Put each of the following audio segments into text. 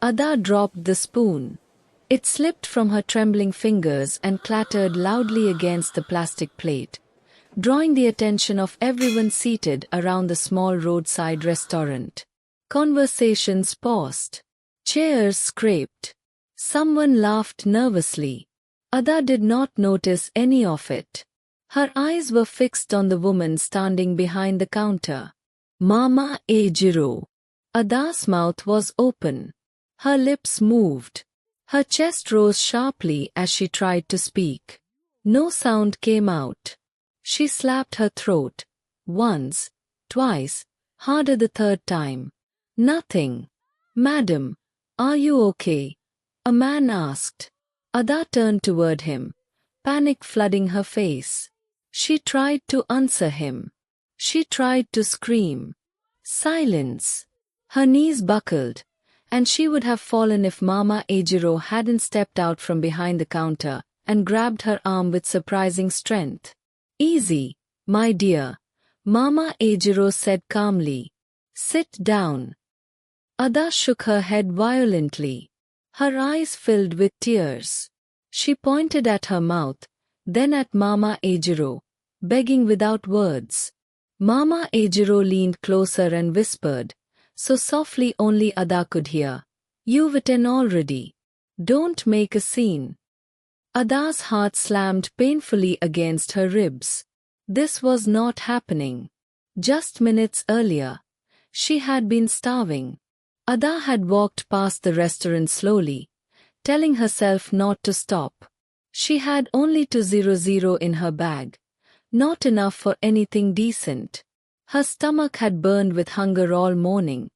Ada dropped the spoon. It slipped from her trembling fingers and clattered loudly against the plastic plate, drawing the attention of everyone seated around the small roadside restaurant. Conversations paused. Chairs scraped. Someone laughed nervously. Ada did not notice any of it. Her eyes were fixed on the woman standing behind the counter. Mama Ejiro. Ada's mouth was open. Her lips moved. Her chest rose sharply as she tried to speak. No sound came out. She slapped her throat. Once, twice, harder the third time. Nothing. Madam, are you okay? A man asked. Ada turned toward him, panic flooding her face. She tried to answer him. She tried to scream. Silence. Her knees buckled, and she would have fallen if Mama Ejiro hadn't stepped out from behind the counter and grabbed her arm with surprising strength. Easy, my dear, Mama Ejiro said calmly. Sit down. Ada shook her head violently. Her eyes filled with tears. She pointed at her mouth, then at Mama Ejiro, begging without words. Mama Ejiro leaned closer and whispered, so softly only Ada could hear. You've eaten already. Don't make a scene. Ada's heart slammed painfully against her ribs. This was not happening. Just minutes earlier, she had been starving. Ada had walked past the restaurant slowly, telling herself not to stop. She had only 200 in her bag, not enough for anything decent. Her stomach had burned with hunger all morning,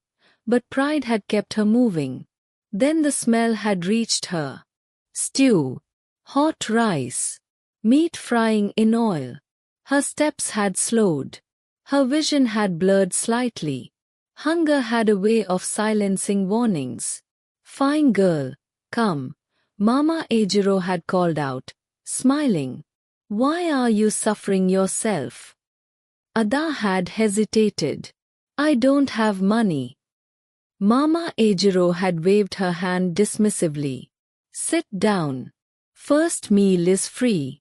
but pride had kept her moving. Then the smell had reached her. Stew. Hot rice. Meat frying in oil. Her steps had slowed. Her vision had blurred slightly. Hunger had a way of silencing warnings. Fine girl, come, Mama Ejiro had called out, smiling. Why are you suffering yourself? Ada had hesitated. I don't have money. Mama Ejiro had waved her hand dismissively. Sit down. First meal is free.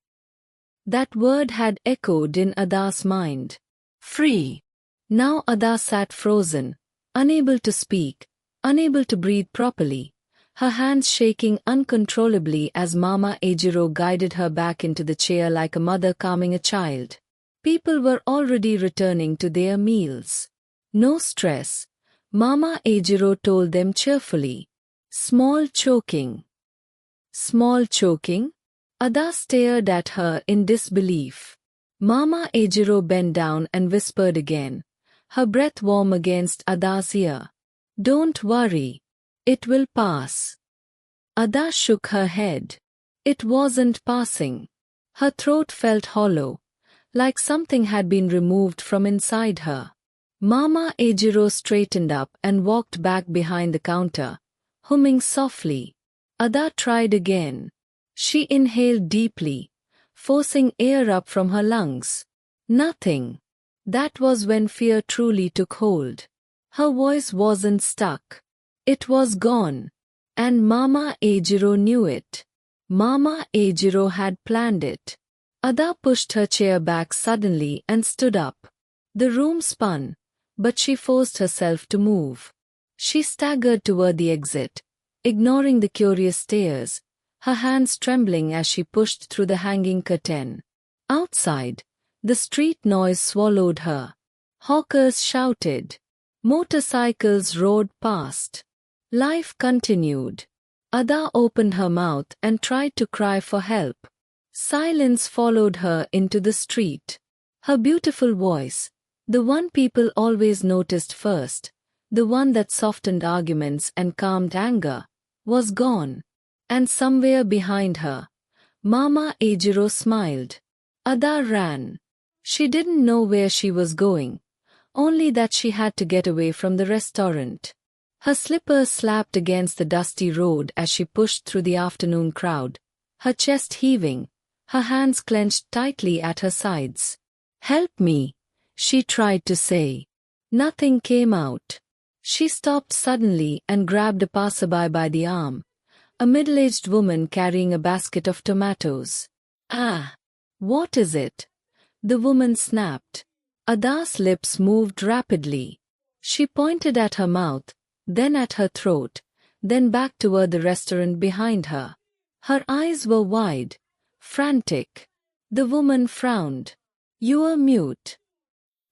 That word had echoed in Ada's mind. Free. Now Ada sat frozen, unable to speak, unable to breathe properly, her hands shaking uncontrollably as Mama Ejiro guided her back into the chair like a mother calming a child. People were already returning to their meals. No stress, Mama Ejiro told them cheerfully. Small choking. Small choking? Ada stared at her in disbelief. Mama Ejiro bent down and whispered again, her breath warm against Ada's ear. Don't worry. It will pass. Ada shook her head. It wasn't passing. Her throat felt hollow, like something had been removed from inside her. Mama Ejiro straightened up and walked back behind the counter, humming softly. Ada tried again. She inhaled deeply, forcing air up from her lungs. Nothing. That was when fear truly took hold. Her voice wasn't stuck. It was gone. And Mama Ejiro knew it. Mama Ejiro had planned it. Ada pushed her chair back suddenly and stood up. The room spun, but she forced herself to move. She staggered toward the exit, ignoring the curious stares, her hands trembling as she pushed through the hanging curtain. Outside, the street noise swallowed her. Hawkers shouted. Motorcycles roared past. Life continued. Ada opened her mouth and tried to cry for help. Silence followed her into the street. Her beautiful voice, the one people always noticed first, the one that softened arguments and calmed anger, was gone. And somewhere behind her, Mama Ejiro smiled. Ada ran. She didn't know where she was going, only that she had to get away from the restaurant. Her slippers slapped against the dusty road as she pushed through the afternoon crowd, her chest heaving, her hands clenched tightly at her sides. Help me, she tried to say. Nothing came out. She stopped suddenly and grabbed a passerby by the arm, a middle-aged woman carrying a basket of tomatoes. Ah! What is it? The woman snapped. Ada's lips moved rapidly. She pointed at her mouth, then at her throat, then back toward the restaurant behind her. Her eyes were wide, frantic. The woman frowned. You are mute.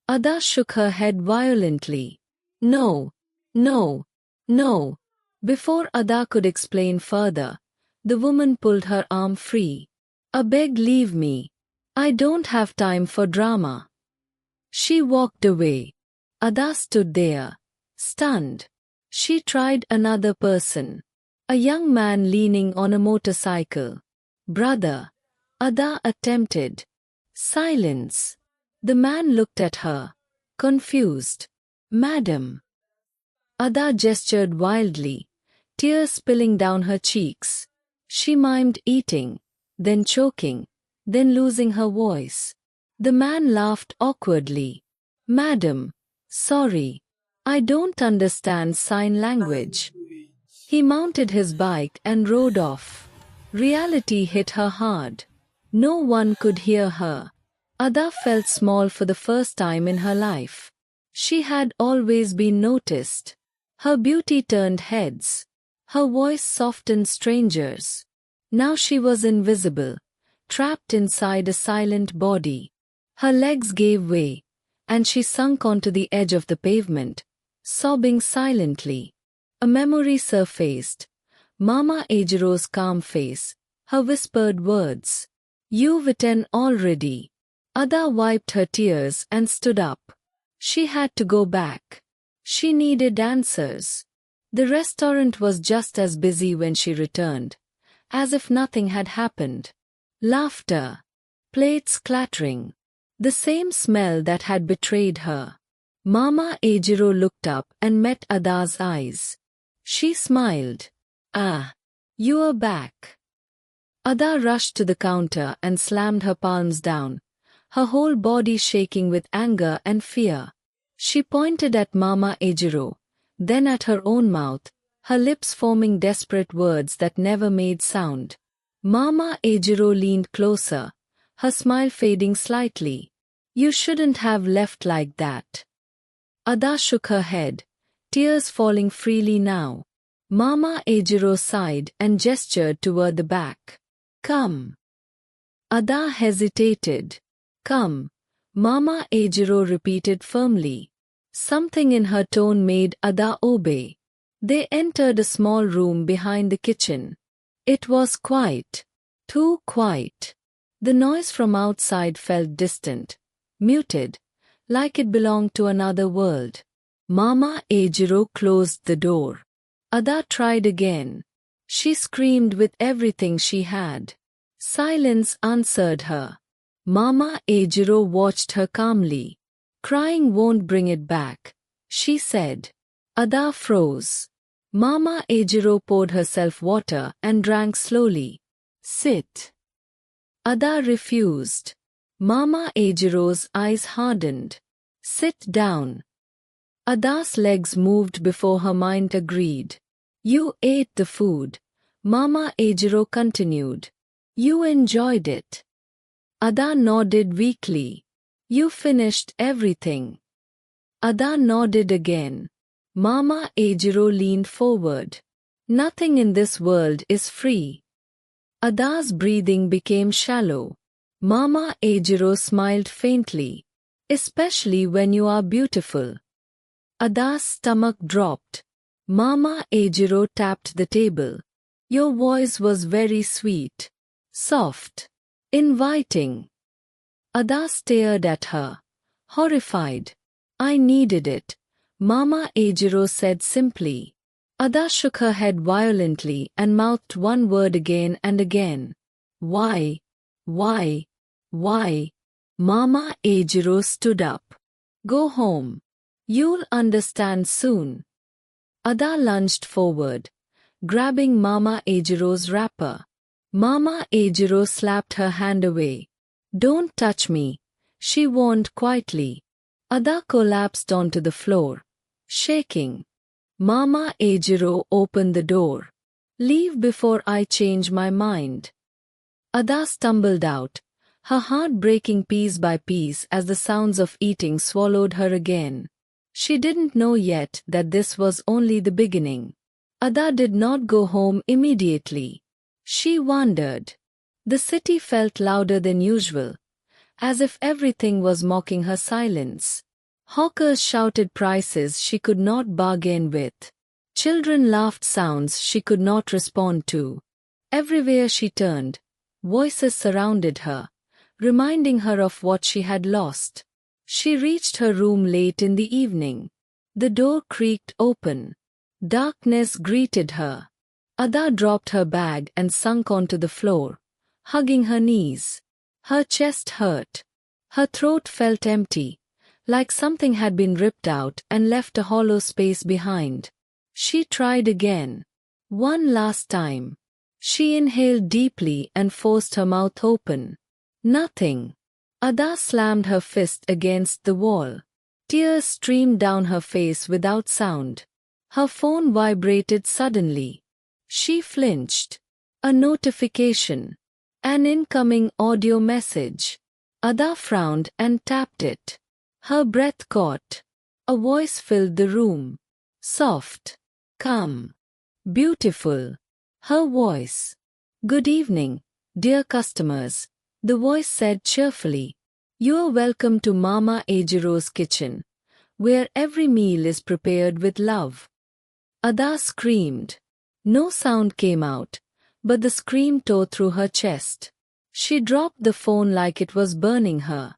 Ada shook her head violently. No, no, no. Before Ada could explain further, the woman pulled her arm free. I beg, leave me. I don't have time for drama. She walked away. Ada stood there, stunned. She tried another person. A young man leaning on a motorcycle. Brother. Ada attempted. Silence. The man looked at her, confused. Madam. Ada gestured wildly, tears spilling down her cheeks. She mimed eating, then choking, then losing her voice. The man laughed awkwardly. Madam, sorry, I don't understand sign language. He mounted his bike and rode off. Reality hit her hard. No one could hear her. Ada felt small for the first time in her life. She had always been noticed. Her beauty turned heads. Her voice softened strangers. Now she was invisible, trapped inside a silent body. Her legs gave way, and she sunk onto the edge of the pavement, sobbing silently. A memory surfaced. Mama Ejiro's calm face, her whispered words. You've eaten already. Ada wiped her tears and stood up. She had to go back. She needed answers. The restaurant was just as busy when she returned, as if nothing had happened. Laughter. Plates clattering. The same smell that had betrayed her. Mama Ejiro looked up and met Ada's eyes. She smiled. Ah, you are back. Ada rushed to the counter and slammed her palms down, her whole body shaking with anger and fear. She pointed at Mama Ejiro, then at her own mouth, her lips forming desperate words that never made sound. Mama Ejiro leaned closer, her smile fading slightly. You shouldn't have left like that. Ada shook her head, tears falling freely now. Mama Ejiro sighed and gestured toward the back. Come. Ada hesitated. Come. Mama Ejiro repeated firmly. Something in her tone made Ada obey. They entered a small room behind the kitchen. It was quiet. Too quiet. The noise from outside felt distant, muted, like it belonged to another world. Mama Ejiro closed the door. Ada tried again. She screamed with everything she had. Silence answered her. Mama Ejiro watched her calmly. Crying won't bring it back, she said. Ada froze. Mama Ejiro poured herself water and drank slowly. Sit. Ada refused. Mama Ejiro's eyes hardened. Sit down. Ada's legs moved before her mind agreed. You ate the food. Mama Ejiro continued. You enjoyed it. Ada nodded weakly. You finished everything. Ada nodded again. Mama Ejiro leaned forward. Nothing in this world is free. Ada's breathing became shallow. Mama Ejiro smiled faintly. Especially when you are beautiful. Ada's stomach dropped. Mama Ejiro tapped the table. Your voice was very sweet. Soft. Inviting. Ada stared at her. Horrified. I needed it. Mama Ejiro said simply. Ada shook her head violently and mouthed one word again and again. Why? Why? Why? Mama Ejiro stood up. Go home. You'll understand soon. Ada lunged forward, grabbing Mama Ejiro's wrapper. Mama Ejiro slapped her hand away. Don't touch me, she warned quietly. Ada collapsed onto the floor, shaking. Mama Ejiro opened the door. Leave before I change my mind. Ada stumbled out, her heart breaking piece by piece as the sounds of eating swallowed her again. She didn't know yet that this was only the beginning. Ada did not go home immediately. She wandered. The city felt louder than usual, as if everything was mocking her silence. Hawkers shouted prices she could not bargain with. Children laughed sounds she could not respond to. Everywhere she turned, voices surrounded her, reminding her of what she had lost. She reached her room late in the evening. The door creaked open. Darkness greeted her. Ada dropped her bag and sunk onto the floor, hugging her knees. Her chest hurt. Her throat felt empty, like something had been ripped out and left a hollow space behind. She tried again. One last time. She inhaled deeply and forced her mouth open. Nothing. Ada slammed her fist against the wall. Tears streamed down her face without sound. Her phone vibrated suddenly. She flinched. A notification. An incoming audio message. Ada frowned and tapped it. Her breath caught. A voice filled the room. Soft. Calm. Beautiful. Her voice. Good evening, dear customers, the voice said cheerfully. You are welcome to Mama Ejiro's kitchen, where every meal is prepared with love. Ada screamed. No sound came out, but the scream tore through her chest. She dropped the phone like it was burning her.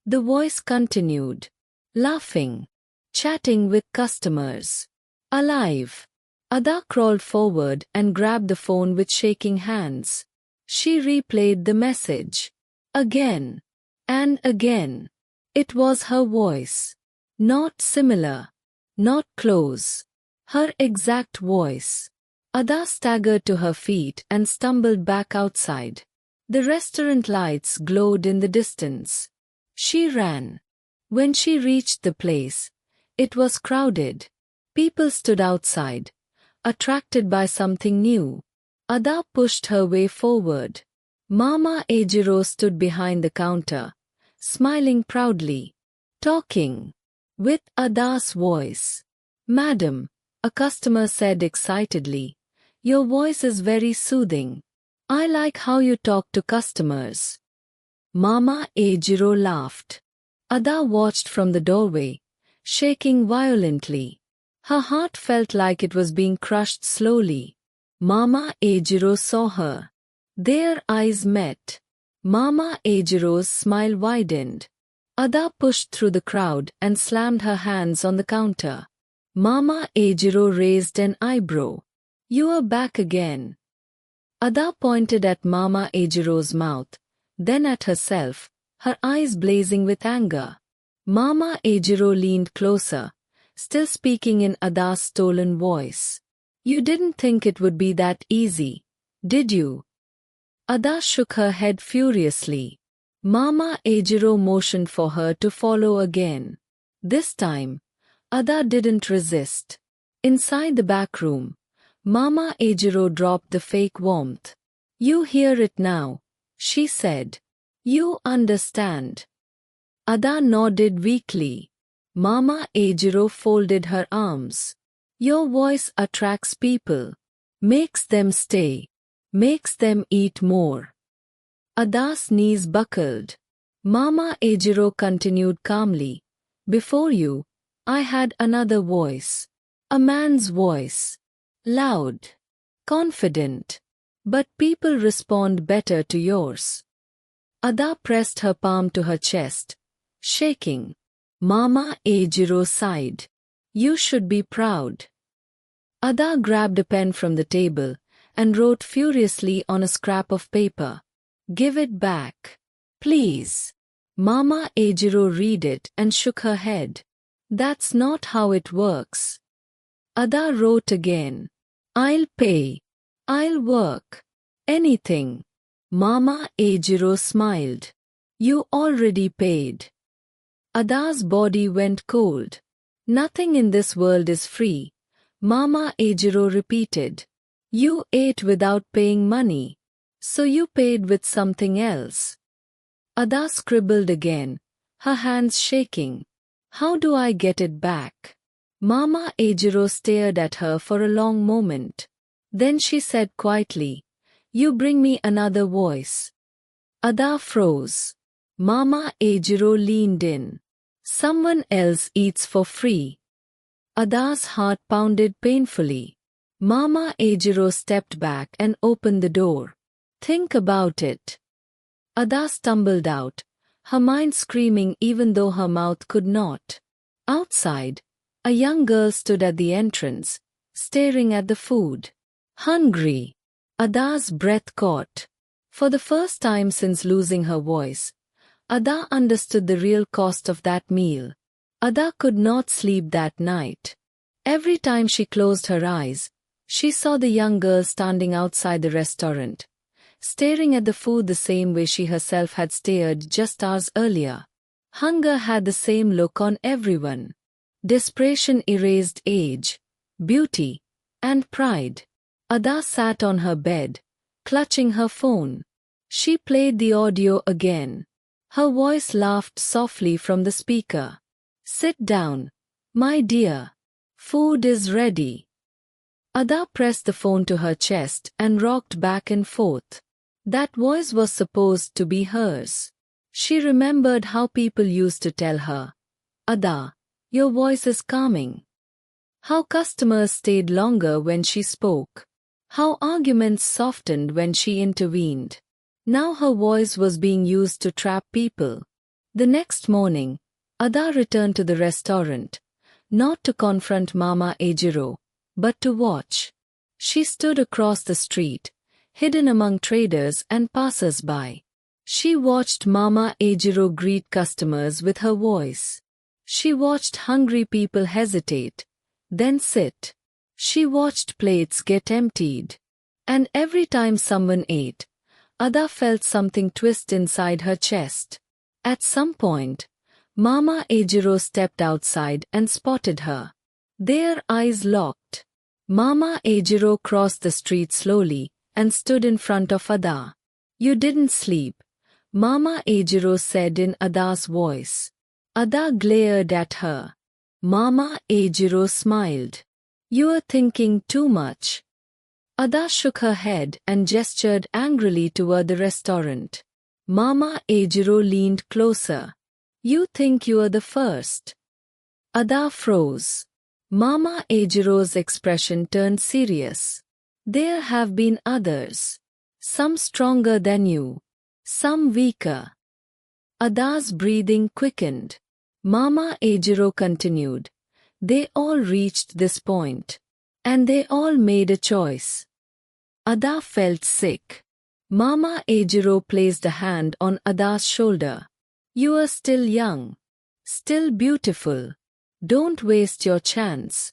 The voice continued. Laughing. Chatting with customers. Alive. Ada crawled forward and grabbed the phone with shaking hands. She replayed the message. Again. And again. It was her voice. Not similar. Not close. Her exact voice. Ada staggered to her feet and stumbled back outside. The restaurant lights glowed in the distance. She ran. When she reached the place, it was crowded. People stood outside, attracted by something new. Ada pushed her way forward. Mama Ejiro stood behind the counter, smiling proudly, talking with Ada's voice. Madam, a customer said excitedly, your voice is very soothing. I like how you talk to customers. Mama Ejiro laughed. Ada watched from the doorway, shaking violently. Her heart felt like it was being crushed slowly. Mama Ejiro saw her. Their eyes met. Mama Ejiro's smile widened. Ada pushed through the crowd and slammed her hands on the counter. Mama Ejiro raised an eyebrow. You are back again. Ada pointed at Mama Ejiro's mouth, then at herself, her eyes blazing with anger. Mama Ejiro leaned closer, still speaking in Ada's stolen voice. You didn't think it would be that easy, did you? Ada shook her head furiously. Mama Ejiro motioned for her to follow again. This time, Ada didn't resist. Inside the back room, Mama Ejiro dropped the fake warmth. You hear it now, she said. You understand. Ada nodded weakly. Mama Ejiro folded her arms. Your voice attracts people, makes them stay, makes them eat more. Ada's knees buckled. Mama Ejiro continued calmly. Before you, I had another voice. A man's voice. Loud. Confident. But people respond better to yours. Ada pressed her palm to her chest, shaking. Mama Ejiro sighed. You should be proud. Ada grabbed a pen from the table and wrote furiously on a scrap of paper. Give it back. Please. Mama Ejiro read it and shook her head. That's not how it works. Ada wrote again. I'll pay. I'll work. Anything. Mama Ejiro smiled. You already paid. Ada's body went cold. Nothing in this world is free, Mama Ejiro repeated. You ate without paying money. So you paid with something else. Ada scribbled again, her hands shaking. How do I get it back? Mama Ejiro stared at her for a long moment. Then she said quietly, You bring me another voice. Ada froze. Mama Ejiro leaned in. Someone else eats for free. Ada's heart pounded painfully. Mama Ejiro stepped back and opened the door. Think about it. Ada stumbled out, her mind screaming even though her mouth could not. Outside, a young girl stood at the entrance, staring at the food. Hungry. Ada's breath caught. For the first time since losing her voice, Ada understood the real cost of that meal. Ada could not sleep that night. Every time she closed her eyes, she saw the young girl standing outside the restaurant, staring at the food the same way she herself had stared just hours earlier. Hunger had the same look on everyone. Desperation erased age, beauty, and pride. Ada sat on her bed, clutching her phone. She played the audio again. Her voice laughed softly from the speaker. Sit down, my dear. Food is ready. Ada pressed the phone to her chest and rocked back and forth. That voice was supposed to be hers. She remembered how people used to tell her, Ada, your voice is calming. How customers stayed longer when she spoke. How arguments softened when she intervened. Now her voice was being used to trap people. The next morning, Ada returned to the restaurant, not to confront Mama Ejiro, but to watch. She stood across the street, hidden among traders and passers-by. She watched Mama Ejiro greet customers with her voice. She watched hungry people hesitate, then sit. She watched plates get emptied. And every time someone ate, Ada felt something twist inside her chest. At some point, Mama Ejiro stepped outside and spotted her. Their eyes locked. Mama Ejiro crossed the street slowly and stood in front of Ada. You didn't sleep, Mama Ejiro said in Ada's voice. Ada glared at her. Mama Ejiro smiled. You're thinking too much. Ada shook her head and gestured angrily toward the restaurant. Mama Ejiro leaned closer. You think you're the first. Ada froze. Mama Ejiro's expression turned serious. There have been others. Some stronger than you. Some weaker. Ada's breathing quickened. Mama Ejiro continued. They all reached this point. And they all made a choice. Ada felt sick. Mama Ejiro placed a hand on Ada's shoulder. You are still young. Still beautiful. Don't waste your chance.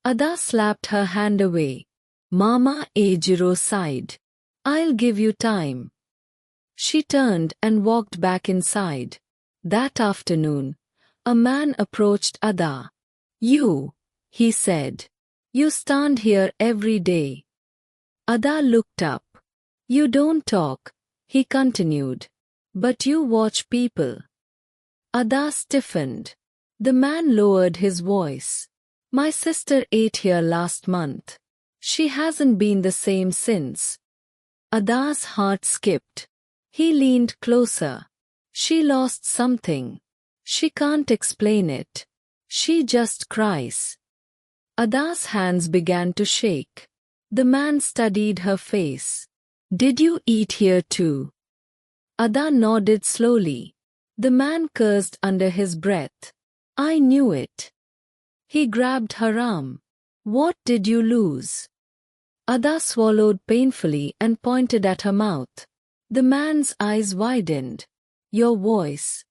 Ada slapped her hand away. Mama Ejiro sighed. I'll give you time. She turned and walked back inside. That afternoon, a man approached Ada. You, he said. You stand here every day. Ada looked up. You don't talk, he continued. But you watch people. Ada stiffened. The man lowered his voice. My sister ate here last month. She hasn't been the same since. Ada's heart skipped. He leaned closer. She lost something. She can't explain it. She just cries. Ada's hands began to shake. The man studied her face. Did you eat here too? Ada nodded slowly. The man cursed under his breath. I knew it. He grabbed her arm. What did you lose? Ada swallowed painfully and pointed at her mouth. The man's eyes widened. Your voice,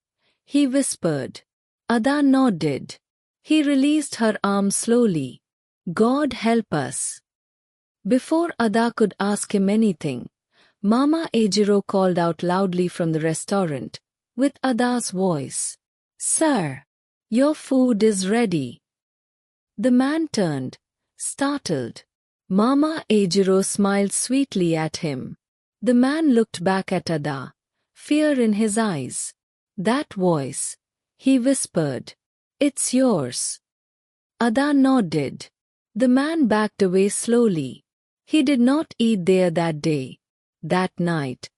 he whispered. Ada nodded. He released her arm slowly. God help us. Before Ada could ask him anything, Mama Ejiro called out loudly from the restaurant, with Ada's voice. Sir, your food is ready. The man turned, Startled, Mama Ejiro smiled sweetly at him. The man looked back at Ada, fear in his eyes. That voice, he whispered. It's yours. Ada nodded. The man backed away slowly. He did not eat there that day. That night,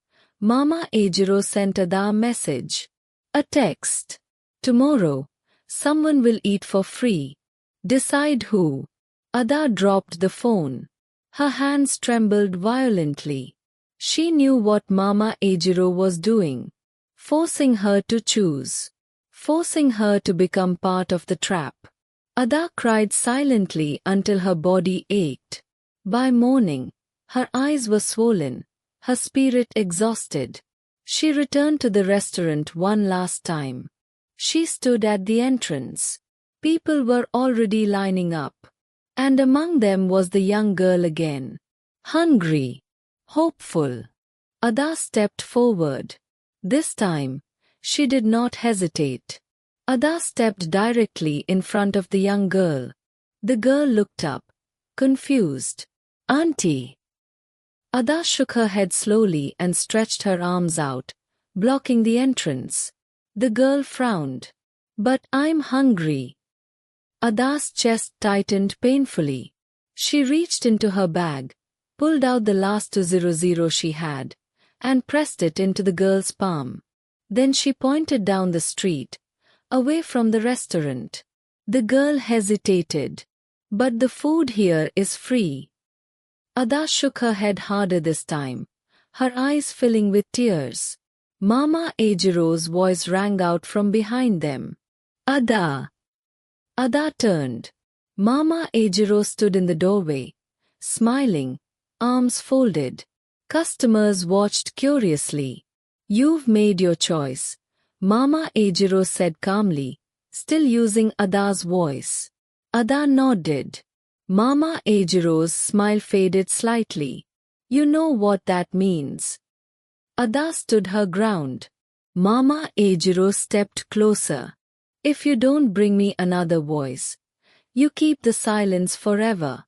Mama Ejiro sent Ada a message. A text. Tomorrow, someone will eat for free. Decide who. Ada dropped the phone. Her hands trembled violently. She knew what Mama Ejiro was doing. Forcing her to choose. Forcing her to become part of the trap. Ada cried silently until her body ached. By morning, her eyes were swollen, her spirit exhausted. She returned to the restaurant one last time. She stood at the entrance. People were already lining up. And among them was the young girl again. Hungry. Hopeful. Ada stepped forward. This time, she did not hesitate. Ada stepped directly in front of the young girl. The girl looked up, confused. Auntie. Ada shook her head slowly and stretched her arms out, blocking the entrance. The girl frowned. But I'm hungry. Ada's chest tightened painfully. She reached into her bag, pulled out the last 200 she had, and pressed it into the girl's palm. Then she pointed down the street, away from the restaurant. The girl hesitated. But the food here is free. Ada shook her head harder this time, her eyes filling with tears. Mama Ejiro's voice rang out from behind them. Ada! Ada turned. Mama Ejiro stood in the doorway, smiling, arms folded. Customers watched curiously. You've made your choice, Mama Ejiro said calmly, still using Ada's voice. Ada nodded. Mama Ejiro's smile faded slightly. You know what that means. Ada stood her ground. Mama Ejiro stepped closer. If you don't bring me another voice, you keep the silence forever.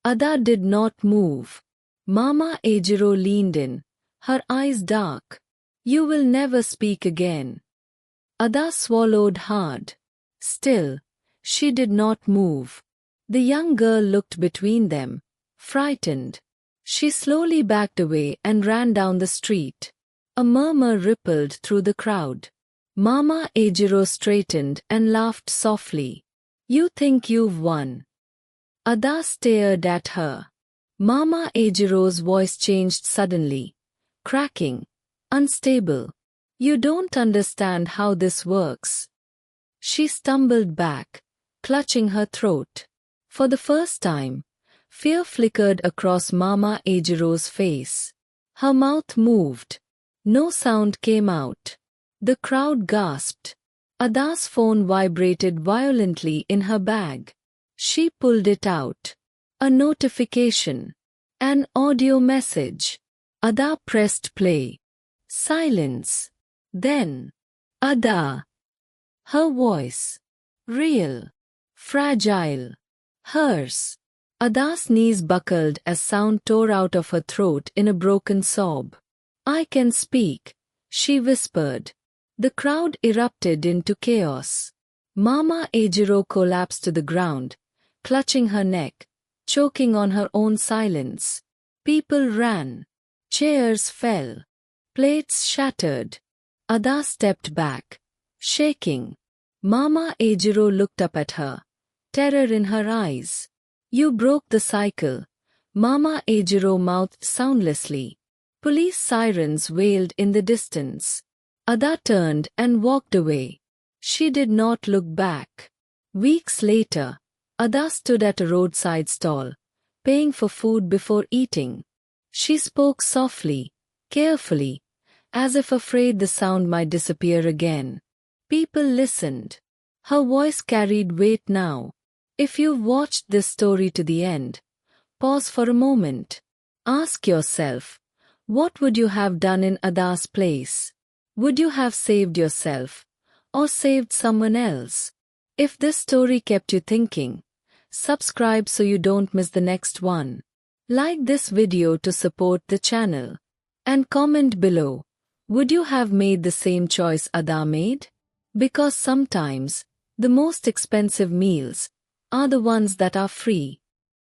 Ada did not move. Mama Ejiro leaned in, her eyes dark. You will never speak again. Ada swallowed hard. Still, she did not move. The young girl looked between them, frightened. She slowly backed away and ran down the street. A murmur rippled through the crowd. Mama Ejiro straightened and laughed softly. You think you've won. Ada stared at her. Mama Ejiro's voice changed suddenly, cracking, unstable. You don't understand how this works. She stumbled back, clutching her throat. For the first time, fear flickered across Mama Ejiro's face. Her mouth moved. No sound came out. The crowd gasped. Ada's phone vibrated violently in her bag. She pulled it out. A notification. An audio message. Ada pressed play. Silence. Then, Ada. Her voice. Real. Fragile. Hers. Ada's knees buckled as sound tore out of her throat in a broken sob. I can speak, she whispered. The crowd erupted into chaos. Mama Ejiro collapsed to the ground, clutching her neck, choking on her own silence. People ran. Chairs fell. Plates shattered. Ada stepped back, shaking. Mama Ejiro looked up at her, terror in her eyes. You broke the cycle, Mama Ejiro mouthed soundlessly. Police sirens wailed in the distance. Ada turned and walked away. She did not look back. Weeks later, Ada stood at a roadside stall, paying for food before eating. She spoke softly, carefully, as if afraid the sound might disappear again. People listened. Her voice carried weight now. If you've watched this story to the end, pause for a moment. Ask yourself, what would you have done in Ada's place? Would you have saved yourself, or saved someone else? If this story kept you thinking, subscribe so you don't miss the next one. Like this video to support the channel. And comment below. Would you have made the same choice Ada made? Because sometimes, the most expensive meals are the ones that are free.